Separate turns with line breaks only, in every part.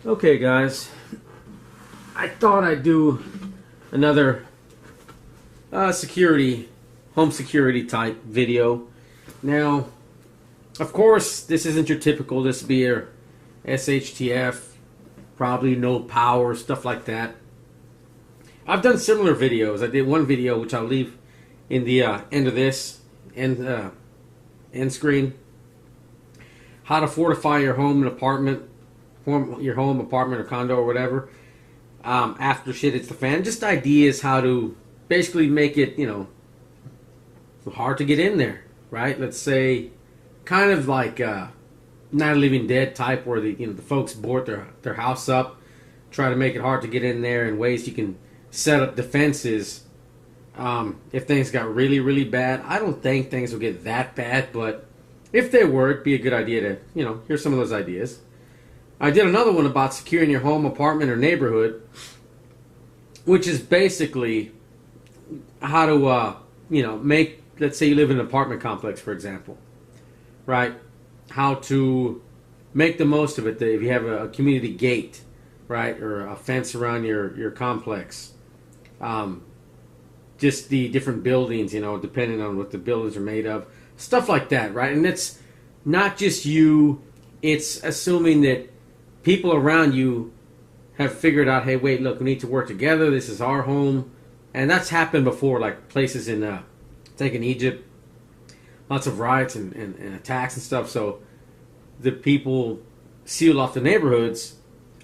Okay guys, I thought I'd do another home security type video. Now, of course, this isn't your typical, this would be your SHTF, probably no power, stuff like that. I've done similar videos. I did one video, which I'll leave in the end of this, end screen. How to fortify your home and apartment, your home, apartment, or condo, or whatever, after shit hits the fan. Just ideas how to basically make it, hard to get in there, right? Let's say, kind of like Night of Living Dead type, where the folks board their house up, try to make it hard to get in there, in ways you can set up defenses. If things got really, really bad, I don't think things will get that bad, but if they were, it'd be a good idea to, hear some of those ideas. I did another one about securing your home, apartment, or neighborhood, which is basically how to, make, let's say you live in an apartment complex, for example, right? How to make the most of it. If you have a community gate, right, or a fence around your complex, just the different buildings, depending on what the buildings are made of, stuff like that, right? And it's not just you, it's assuming that people around you have figured out, hey, wait, look, we need to work together, this is our home. And that's happened before, like places in, I think in Egypt, lots of riots and attacks and stuff, so the people sealed off the neighborhoods,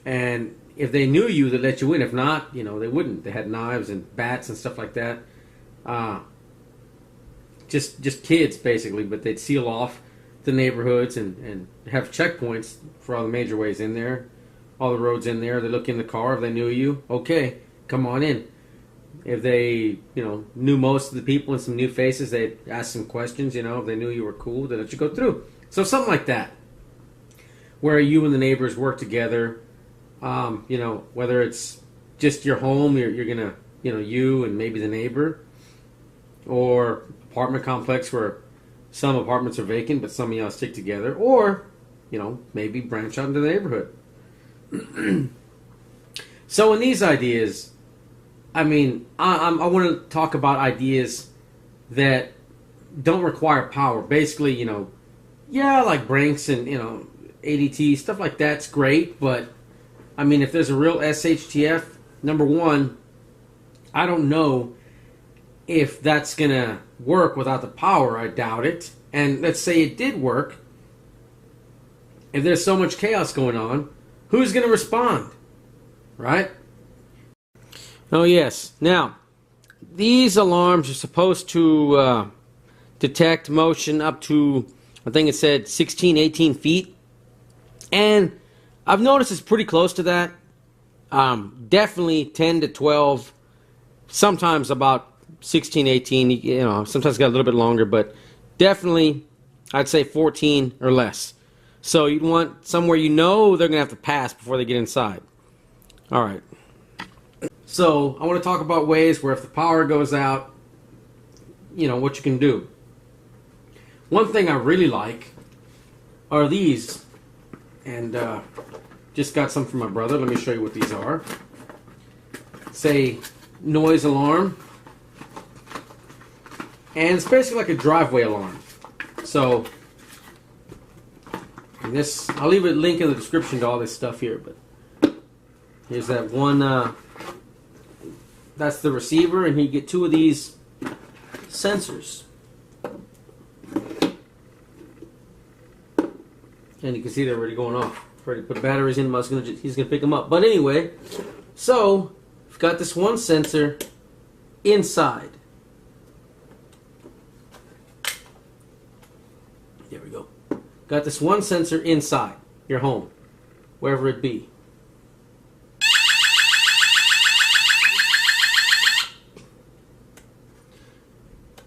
and if they knew you, they'd let you in. If not, they wouldn't. They had knives and bats and stuff like that. Just kids, basically, but they'd seal off the neighborhoods and have checkpoints for all the major ways in there, all the roads in there. They look in the car. If they knew you, okay, come on in. If they, knew most of the people and some new faces, they'd ask some questions, if they knew you were cool, they'd let you go through. So something like that, where you and the neighbors work together, whether it's just your home, you're going to, you and maybe the neighbor, or apartment complex where some apartments are vacant, but some of y'all stick together, or, maybe branch out into the neighborhood. So in these ideas, I want to talk about ideas that don't require power. Basically, like Brinks and, ADT, stuff like that's great, but, if there's a real SHTF, number one, I don't know if that's going to work without the power. I doubt it. And let's say it did work. If there's so much chaos going on, who's going to respond? Right? Oh, yes. Now, these alarms are supposed to detect motion up to, I think it said 16, 18 feet. And I've noticed it's pretty close to that. Definitely 10 to 12, sometimes about 16, 18, sometimes got a little bit longer, but definitely I'd say 14 or less. So you want somewhere they're going to have to pass before they get inside. All right. So I want to talk about ways where if the power goes out, what you can do. One thing I really like are these, and just got some from my brother. Let me show you what these are. Say noise alarm, and it's basically like a driveway alarm. So this, I'll leave a link in the description to all this stuff here, but here's that one. That's the receiver, and you get two of these sensors. And you can see they're already going off. Already put batteries in them. He's gonna pick them up. But anyway, so we've got this one sensor inside. There we go. Got this one sensor inside your home, wherever it be.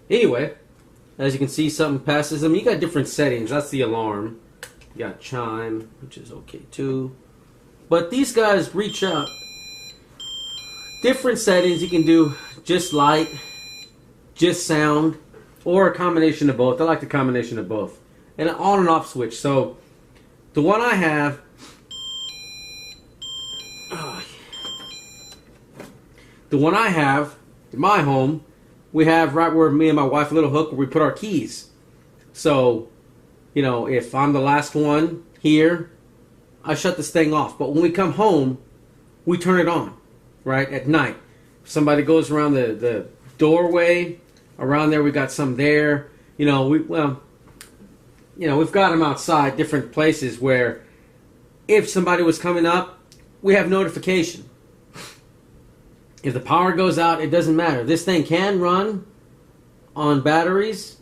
Anyway, as you can see, something passes them. You got different settings. That's the alarm. You got chime, which is okay too. But these guys reach out. Different settings you can do, just light, just sound, or a combination of both. I like the combination of both. And an on and off switch. So the one I have The one I have in my home, we have right where me and my wife, a little hook where we put our keys. So, you know, if I'm the last one here, I shut this thing off. But when we come home, we turn it on, right, at night. If somebody goes around the doorway, around there we got some there. You know, we've got them outside, different places where if somebody was coming up, we have notification. If the power goes out, it doesn't matter. This thing can run on batteries,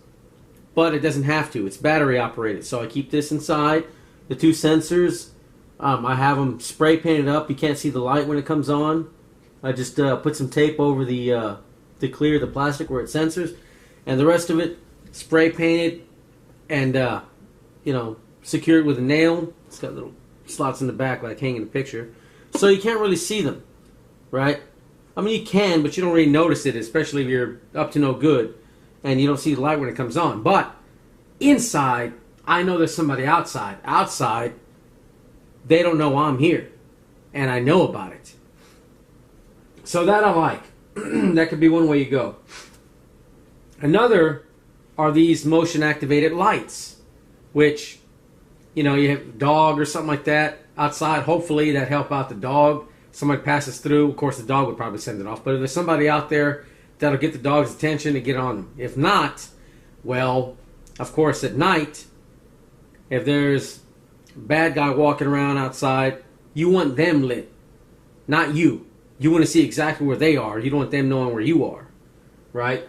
but it doesn't have to. It's battery operated. So I keep this inside. The two sensors, I have them spray painted up. You can't see the light when it comes on. I just put some tape over to clear the plastic where it sensors. And the rest of it, spray painted and, secured with a nail. It's got little slots in the back like hanging a picture. So you can't really see them, right? I mean, you can, but you don't really notice it, especially if you're up to no good and you don't see the light when it comes on. But inside, I know there's somebody outside. Outside, they don't know I'm here, and I know about it. So that I like. That could be one way you go. Another are these motion-activated lights, which, you know, you have a dog or something like that outside. Hopefully that help out the dog. Somebody passes through. Of course, the dog would probably send it off. But if there's somebody out there, that'll get the dog's attention and get on them. If not, well, of course, at night, if there's a bad guy walking around outside, you want them lit, not you. You want to see exactly where they are. You don't want them knowing where you are, right?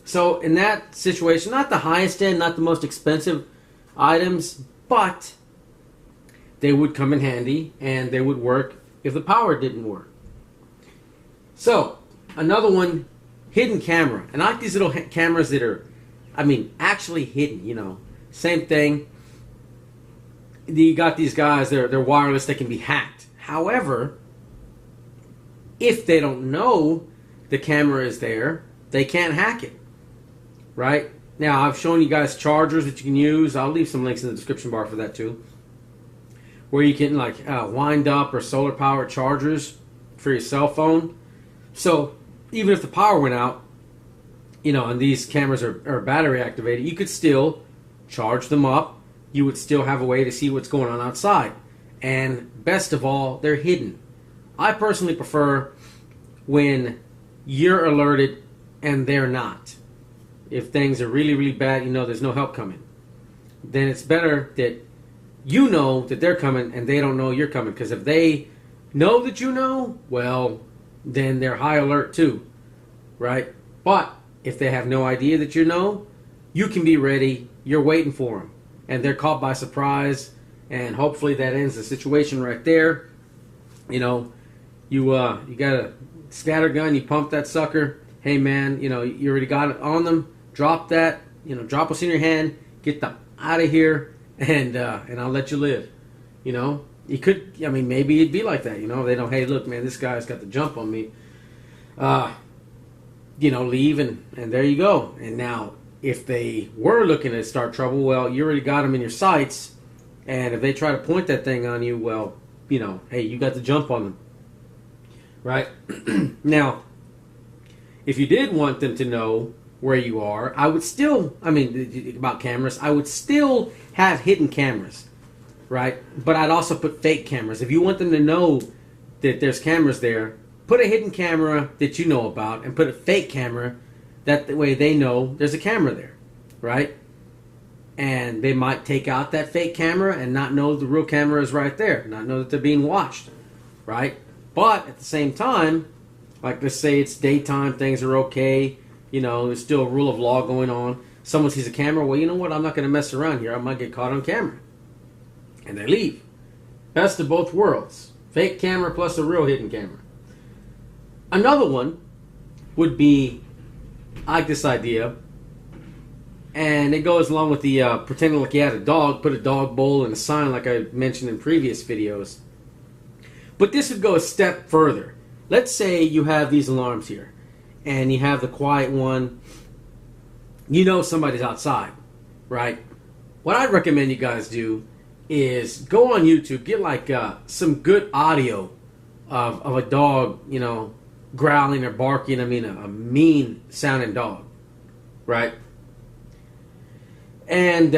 So in that situation, not the highest end, not the most expensive items, but they would come in handy and they would work if the power didn't work. So another one, hidden camera. And I like these little cameras that are, actually hidden, you know. Same thing. You got these guys, they're wireless, they can be hacked. However, if they don't know the camera is there, they can't hack it, right? Now, I've shown you guys chargers that you can use. I'll leave some links in the description bar for that too, where you can wind up or solar power chargers for your cell phone. So even if the power went out, you know, and these cameras are battery activated, you could still charge them up. You would still have a way to see what's going on outside. And best of all, they're hidden. I personally prefer when you're alerted and they're not. If things are really, really bad, you know there's no help coming. Then it's better that you know that they're coming and they don't know you're coming. Because if they know that you know, well, then they're high alert too, right? But if they have no idea that you know, you can be ready. You're waiting for them. And they're caught by surprise. And hopefully that ends the situation right there. You know, you got a scatter gun, you pump that sucker. Hey man, you know, you already got it on them. Drop that, you know, drop what's in your hand. Get them out of here, and I'll let you live. You know, you could, maybe it'd be like that. You know, they know, hey, look, man, this guy's got the jump on me. Leave and there you go. And now, if they were looking to start trouble, well, you already got them in your sights. And if they try to point that thing on you, well, you know, hey, you got the jump on them. Right? Now, if you did want them to know where you are, I would still, about cameras, I would still have hidden cameras. Right? But I'd also put fake cameras. If you want them to know that there's cameras there, put a hidden camera that you know about and put a fake camera. That way they know there's a camera there. Right? And they might take out that fake camera and not know the real camera is right there. Not know that they're being watched. Right? But at the same time, like let's say it's daytime, things are okay. You know, there's still a rule of law going on. Someone sees a camera, well, you know what? I'm not going to mess around here. I might get caught on camera. And they leave. Best of both worlds. Fake camera plus a real hidden camera. Another one would be, I like this idea, and it goes along with the pretending like you had a dog, put a dog bowl and a sign like I mentioned in previous videos. But this would go a step further. Let's say you have these alarms here, and you have the quiet one. You know somebody's outside, right? What I'd recommend you guys do is go on YouTube, get like some good audio of a dog, you know, growling or barking. I mean, a mean sounding dog, right? And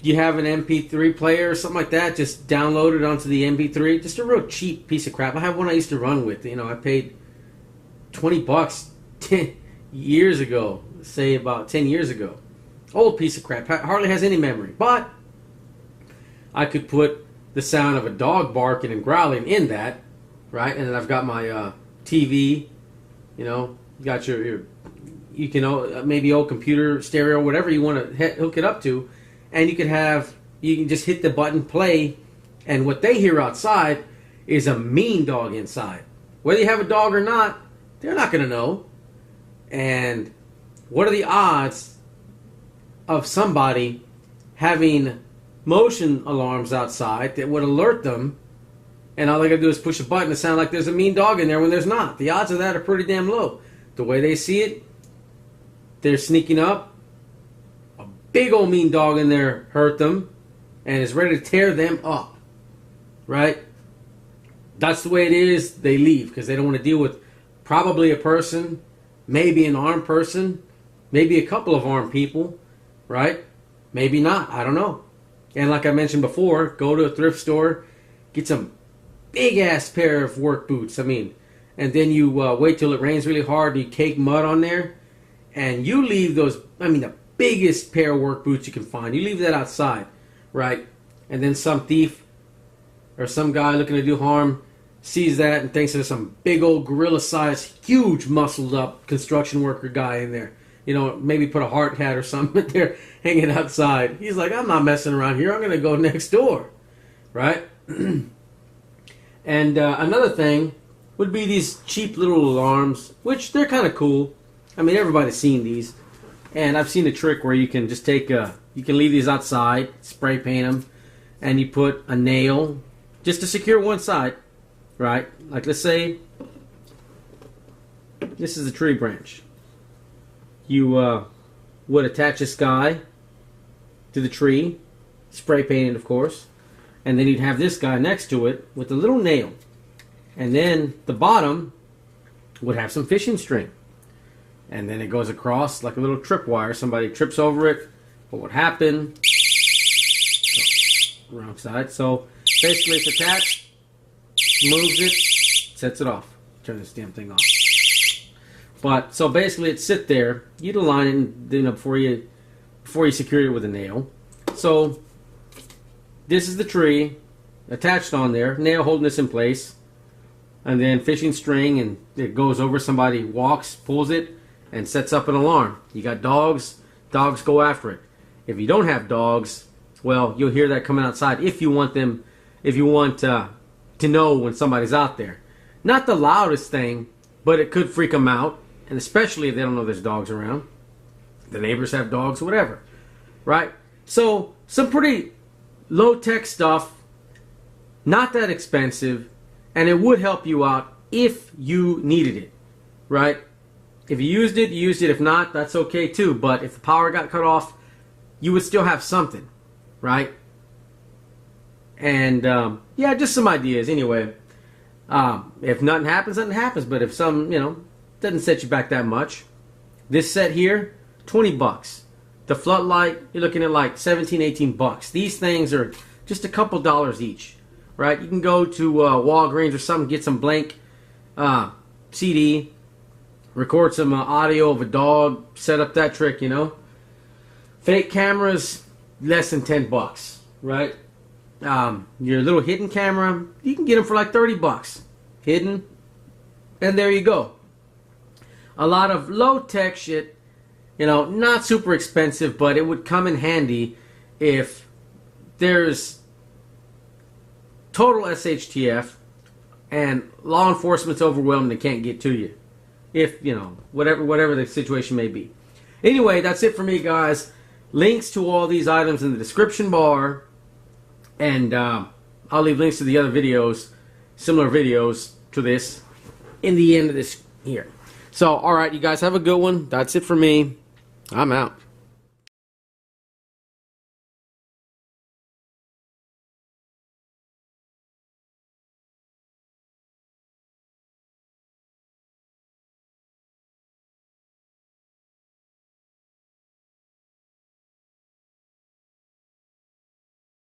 you have an MP3 player or something like that, just download it onto the MP3. Just a real cheap piece of crap. I have one I used to run with. You know, I paid $20 10 years ago, say about 10 years ago. Old piece of crap. Hardly has any memory. But I could put the sound of a dog barking and growling in that, right? And then I've got my TV, you know, you got your you can maybe old computer, stereo, whatever you want to hook it up to, and you can just hit the button play, and what they hear outside is a mean dog inside. Whether you have a dog or not, they're not going to know. And what are the odds of somebody having motion alarms outside that would alert them, and all they got to do is push a button to sound like there's a mean dog in there when there's not? The odds of that are pretty damn low. The way they see it, they're sneaking up. A big old mean dog in there hurt them and is ready to tear them up. Right? That's the way it is. They leave because they don't want to deal with probably a person, maybe an armed person, maybe a couple of armed people. Right? Maybe not. I don't know. And like I mentioned before, go to a thrift store, get some big ass pair of work boots. I mean, and then you wait till it rains really hard and you cake mud on there. And you leave those, I mean, the biggest pair of work boots you can find. You leave that outside, right? And then some thief or some guy looking to do harm sees that and thinks there's some big old gorilla-sized, huge, muscled-up construction worker guy in there. You know, maybe put a hard hat or something there hanging outside. He's like, I'm not messing around here. I'm going to go next door, right? And another thing would be these cheap little alarms, which they're kind of cool. I mean, everybody's seen these, and I've seen a trick where you can just take you can leave these outside, spray paint them, and you put a nail just to secure one side, right? Like, let's say this is a tree branch. You would attach this guy to the tree, spray painted, of course, and then you'd have this guy next to it with a little nail, and then the bottom would have some fishing string. And then it goes across like a little tripwire. Somebody trips over it. What would happen? Oh, wrong side. So basically it's attached, moves it, sets it off. Turn this damn thing off. But so basically it sit there. You'd align it, you know, before you secure it with a nail. So this is the tree attached on there. Nail holding this in place. And then fishing string, and it goes over. Somebody walks, pulls it, and sets up an alarm. You got dogs, dogs go after it. If you don't have dogs, well, you'll hear that coming outside if you want them, if you want to know when somebody's out there. Not the loudest thing, but it could freak them out, and especially if they don't know there's dogs around. The neighbors have dogs, whatever, right? So, some pretty low-tech stuff, not that expensive, and it would help you out if you needed it, right? If you used it, you used it. If not, that's okay too. But if the power got cut off, you would still have something, right? And yeah, just some ideas. Anyway, if nothing happens, nothing happens. But if some, you know, doesn't set you back that much. This set here, $20. The floodlight, you're looking at like 17, 18 bucks. These things are just a couple dollars each, right? You can go to Walgreens or something, get some blank CD. Record some audio of a dog, set up that trick, you know. Fake cameras, less than 10 bucks, right? Your little hidden camera, you can get them for like 30 bucks. Hidden, and there you go. A lot of low-tech shit, you know, not super expensive, but it would come in handy if there's total SHTF and law enforcement's overwhelmed and can't get to you. If, you know, whatever the situation may be. Anyway, that's it for me, guys. Links to all these items in the description bar. And I'll leave links to the other videos, similar videos to this, in the end of this here. So, alright, you guys have a good one. That's it for me. I'm out.